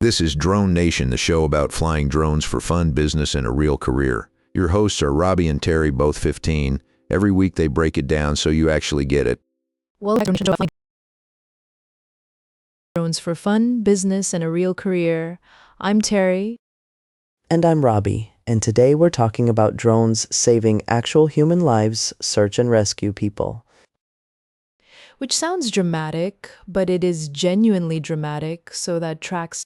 This is Drone Nation, the show about flying drones for fun, business, and a real career. Your hosts are Robbie and Terry, both 15. Every week they break it down so you actually get it. Welcome to Flying Drones for Fun, Business, and a Real Career. I'm Terry. And I'm Robbie, and today we're talking about drones saving actual human lives, search and rescue people. Which sounds dramatic, but it is genuinely dramatic, so that tracks.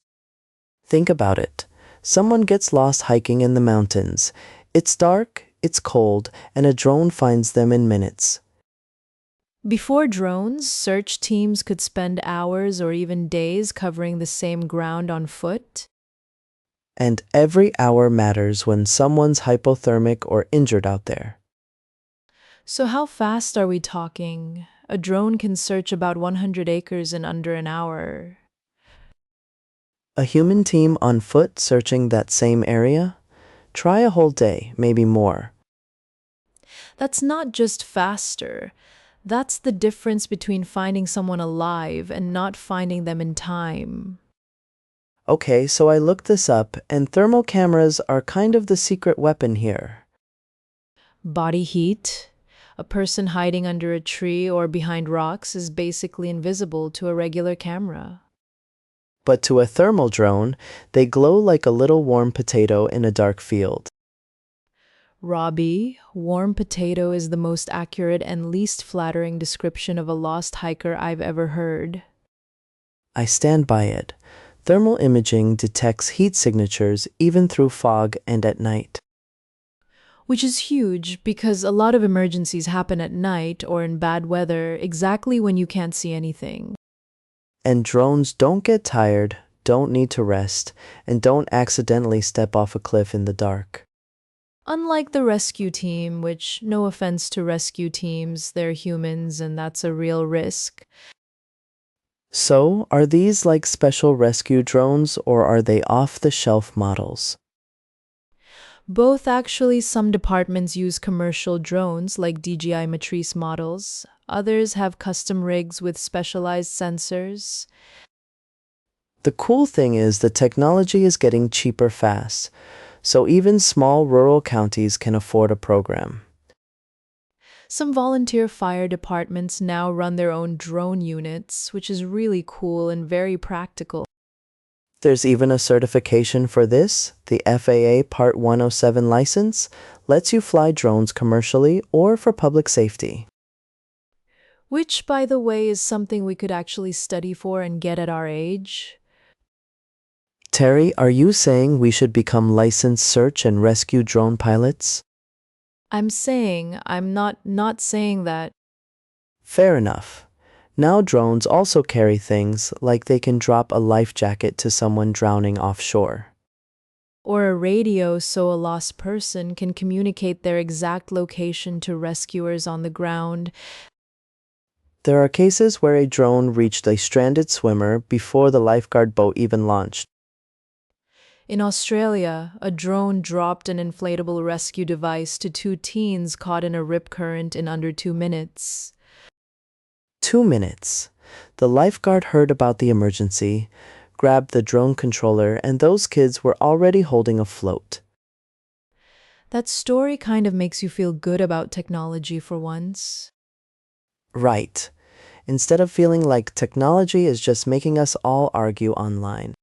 Think about it. Someone gets lost hiking in the mountains. It's dark, it's cold, and a drone finds them in minutes. Before drones, search teams could spend hours or even days covering the same ground on foot. And every hour matters when someone's hypothermic or injured out there. So how fast are we talking? A drone can search about 100 acres in under an hour. A human team on foot searching that same area? Try a whole day, maybe more. That's not just faster. That's the difference between finding someone alive and not finding them in time. Okay, so I looked this up, and thermal cameras are kind of the secret weapon here. Body heat. A person hiding under a tree or behind rocks is basically invisible to a regular camera. But to a thermal drone, they glow like a little warm potato in a dark field. Robbie, warm potato is the most accurate and least flattering description of a lost hiker I've ever heard. I stand by it. Thermal imaging detects heat signatures even through fog and at night. Which is huge because a lot of emergencies happen at night or in bad weather exactly when you can't see anything. And drones don't get tired, don't need to rest, and don't accidentally step off a cliff in the dark. Unlike the rescue team, which, no offense to rescue teams, they're humans and that's a real risk. So, are these like special rescue drones or are they off-the-shelf models? Both actually. Some departments use commercial drones like DJI Matrice models. Others have custom rigs with specialized sensors. The cool thing is the technology is getting cheaper fast, so even small rural counties can afford a program. Some volunteer fire departments now run their own drone units, which is really cool and very practical. There's even a certification for this. The FAA Part 107 license lets you fly drones commercially or for public safety. Which, by the way, is something we could actually study for and get at our age. Terry, are you saying we should become licensed search and rescue drone pilots? I'm not saying that. Fair enough. Now drones also carry things like they can drop a life jacket to someone drowning offshore. Or a radio so a lost person can communicate their exact location to rescuers on the ground. There are cases where a drone reached a stranded swimmer before the lifeguard boat even launched. In Australia, a drone dropped an inflatable rescue device to two teens caught in a rip current in under 2 minutes. 2 minutes. The lifeguard heard about the emergency, grabbed the drone controller, and those kids were already holding a float. That story kind of makes you feel good about technology for once. Right. Instead of feeling like technology is just making us all argue online.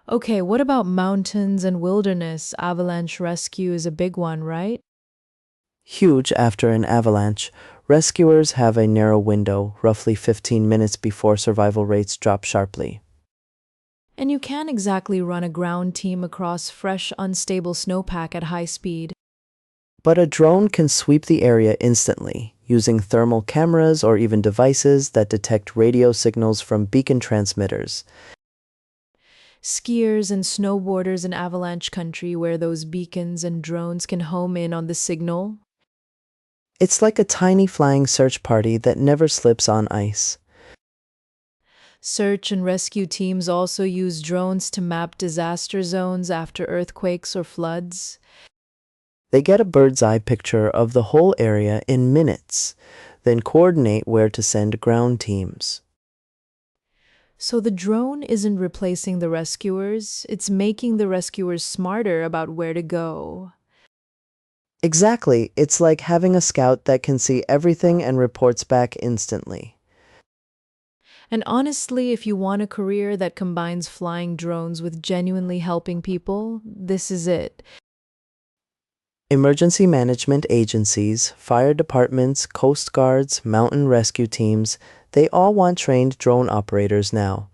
Okay, what about mountains and wilderness? Avalanche rescue is a big one, right? Huge after an avalanche, rescuers have a narrow window, roughly 15 minutes before survival rates drop sharply. And you can't exactly run a ground team across fresh, unstable snowpack at high speed. But a drone can sweep the area instantly, using thermal cameras or even devices that detect radio signals from beacon transmitters. Skiers and snowboarders in avalanche country wear those beacons and drones can home in on the signal. It's like a tiny flying search party that never slips on ice. Search and rescue teams also use drones to map disaster zones after earthquakes or floods. They get a bird's eye picture of the whole area in minutes, then coordinate where to send ground teams. So the drone isn't replacing the rescuers, it's making the rescuers smarter about where to go. Exactly, it's like having a scout that can see everything and reports back instantly. And honestly, if you want a career that combines flying drones with genuinely helping people, this is it. Emergency management agencies, fire departments, coast guards, mountain rescue teams, they all want trained drone operators now.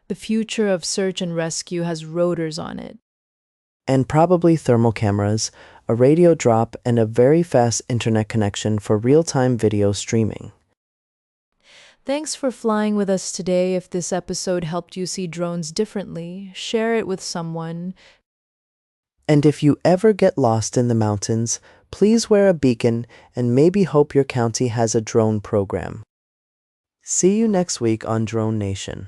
The future of search and rescue has rotors on it. And probably thermal cameras, a radio drop, and a very fast internet connection for real-time video streaming. Thanks for flying with us today. If this episode helped you see drones differently, share it with someone. And if you ever get lost in the mountains, please wear a beacon and maybe hope your county has a drone program. See you next week on Drone Nation.